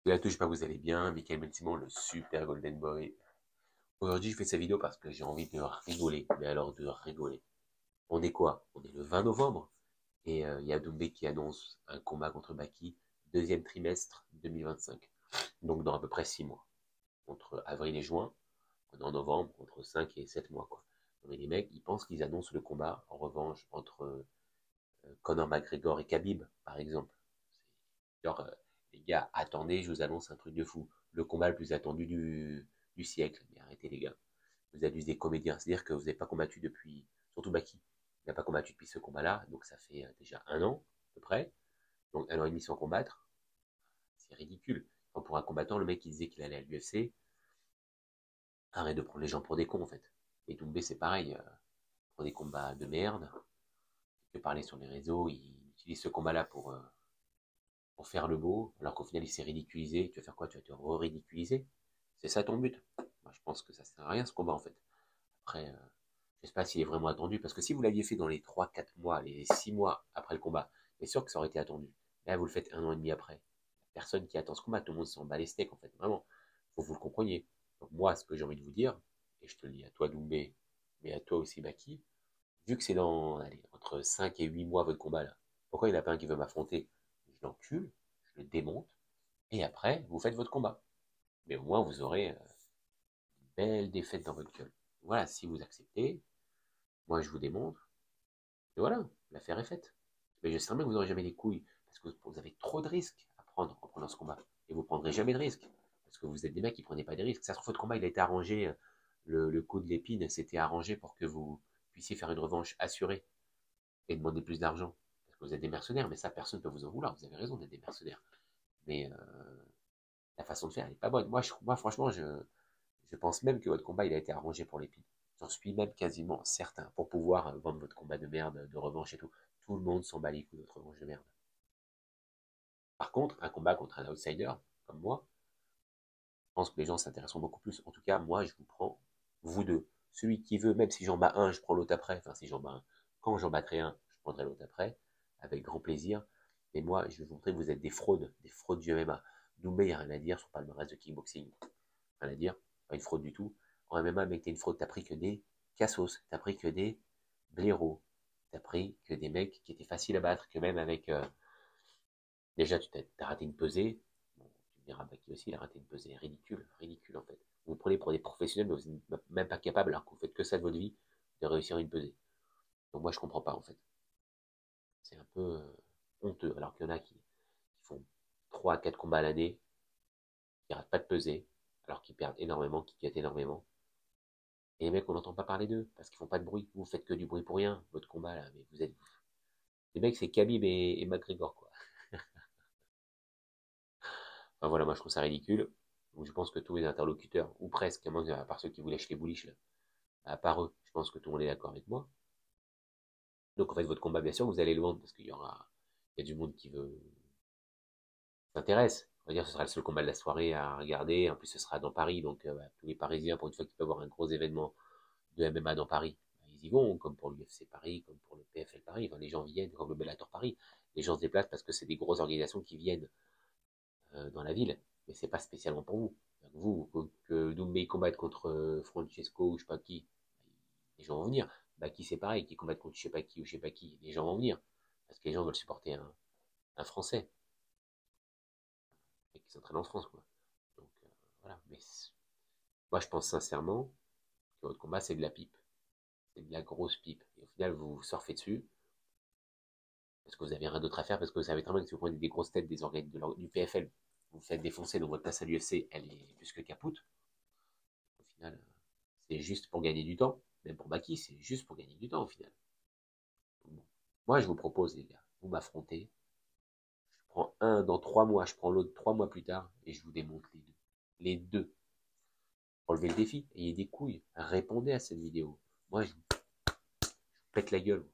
De la touche, pas vous allez bien, Michael Ben-Simon, le super Golden Boy. Aujourd'hui, je fais cette vidéo parce que j'ai envie de rigoler, mais alors de rigoler. On est quoi? On est le 20 novembre, et il y a Doumbé qui annonce un combat contre Baki, deuxième trimestre 2025. Donc dans à peu près 6 mois. Entre avril et juin, on est en novembre, entre 5 et 7 mois, quoi. Mais les mecs, ils pensent qu'ils annoncent le combat, en revanche, entre Conor McGregor et Khabib, par exemple. Genre, les gars, attendez, je vous annonce un truc de fou. Le combat le plus attendu du siècle. Mais arrêtez, les gars. Vous êtes juste des comédiens. C'est-à-dire que vous n'avez pas combattu depuis. Surtout Baki. Il n'a pas combattu depuis ce combat-là. Donc ça fait déjà 1 an, à peu près. Donc 1 an et demi sans combattre. C'est ridicule. Enfin, pour un combattant, le mec qui disait qu'il allait à l'UFC, arrête de prendre les gens pour des cons, en fait. Et Doumbé, c'est pareil. Pour des combats de merde. Il peut parler sur les réseaux. Il utilise ce combat-là pour faire le beau, alors qu'au final il s'est ridiculisé. Tu vas faire quoi? Tu vas te re-ridiculiser? C'est ça ton but? Moi, je pense que ça sert à rien ce combat en fait. Après, je sais pas s'il est vraiment attendu, parce que si vous l'aviez fait dans les 3, 4 mois, les 6 mois après le combat, c'est sûr que ça aurait été attendu. Là, vous le faites 1 an et demi après. Personne qui attend ce combat, tout le monde s'en bat les steaks en fait, vraiment. Faut que vous le compreniez. Donc moi, ce que j'ai envie de vous dire, et je te le dis à toi Doumbé, mais à toi aussi Baki, vu que c'est dans, allez, entre 5 et 8 mois votre combat là, pourquoi il n'y en a pas un qui veut m'affronter? Je l'encule, je le démonte, et après, vous faites votre combat. Mais au moins, vous aurez une belle défaite dans votre gueule. Voilà, si vous acceptez, moi je vous démontre, et voilà, l'affaire est faite. Mais je sais bien que vous n'aurez jamais les couilles, parce que vous avez trop de risques à prendre en prenant ce combat. Et vous ne prendrez jamais de risques, parce que vous êtes des mecs qui ne prenaient pas des risques. Ça se trouve, votre combat, il a été arrangé, le coup de l'épine, c'était arrangé pour que vous puissiez faire une revanche assurée et demander plus d'argent. Parce que vous êtes des mercenaires, mais ça, personne ne peut vous en vouloir. Vous avez raison d'être des mercenaires. Mais la façon de faire, elle n'est pas bonne. Moi franchement, je pense même que votre combat, il a été arrangé pour l'épine. J'en suis même quasiment certain. Pour pouvoir vendre votre combat de merde, de revanche et tout. Tout le monde s'en bat les couilles de votre revanche de merde. Par contre, un combat contre un outsider, comme moi, je pense que les gens s'intéresseront beaucoup plus. En tout cas, moi, je vous prends, vous deux. Celui qui veut, même si j'en bats un, je prends l'autre après. Enfin, si j'en bats un. Quand j'en battrai un, je prendrai l'autre après. Avec grand plaisir. Mais moi, je vais vous montrer que vous êtes des fraudes du MMA. Doumbé, il n'y a rien à dire sur le palmarès de kickboxing. Rien à dire, pas une fraude du tout. En MMA, mec, t'es une fraude, t'as pris que des cassos, t'as pris que des blaireaux, t'as pris que des mecs qui étaient faciles à battre, que même avec. Déjà, tu as raté une pesée. Bon, tu me diras, Baki aussi, il a raté une pesée. Ridicule, ridicule en fait. Vous vous prenez pour des professionnels, mais vous n'êtes même pas capable, alors que vous faites que ça de votre vie, de réussir une pesée. Donc moi, je comprends pas en fait. C'est un peu honteux, alors qu'il y en a qui font 3 à 4 combats à l'année, qui ratent pas de pesée, alors qu'ils perdent énormément, qui quittent énormément. Et les mecs, on n'entend pas parler d'eux, parce qu'ils font pas de bruit. Vous faites que du bruit pour rien, votre combat là, mais vous êtes. Les mecs, c'est Khabib et McGregor, quoi. Enfin voilà, moi je trouve ça ridicule. Donc je pense que tous les interlocuteurs, ou presque, à part ceux qui vous lèchent les bouliches, là, à part eux, je pense que tout le monde est d'accord avec moi. Donc en fait, votre combat, bien sûr, vous allez le vendre, parce il y a du monde qui veut, s'intéresse. On va dire, ce sera le seul combat de la soirée à regarder. En plus, ce sera dans Paris, donc tous les Parisiens, pour une fois qu'ils peuvent avoir un gros événement de MMA dans Paris, ils y vont, comme pour l'UFC Paris, comme pour le PFL Paris. Enfin, les gens viennent, comme le Bellator Paris. Les gens se déplacent parce que c'est des grosses organisations qui viennent dans la ville, mais c'est pas spécialement pour vous. Vous, que Doumbé combatte contre Francesco ou je sais pas qui, les gens vont venir. Baki c'est pareil, qui combatte contre je sais pas qui ou je sais pas qui, les gens vont venir. Parce que les gens veulent supporter un Français et qui s'entraîne en France, quoi. Donc voilà. Mais moi je pense sincèrement que votre combat c'est de la pipe. C'est de la grosse pipe. Et au final, vous surfez dessus parce que vous avez rien d'autre à faire, parce que vous savez très bien que si vous prenez des grosses têtes des organes du PFL, vous faites défoncer, donc votre place à l'UFC, elle est plus que capoute. Au final, c'est juste pour gagner du temps. Même pour Baki, c'est juste pour gagner du temps au final. Bon. Moi, je vous propose, les gars, vous m'affrontez. Je prends un dans 3 mois, je prends l'autre 3 mois plus tard, et je vous démonte les deux. Les deux. Relevez le défi, ayez des couilles, répondez à cette vidéo. Moi, je vous pète la gueule.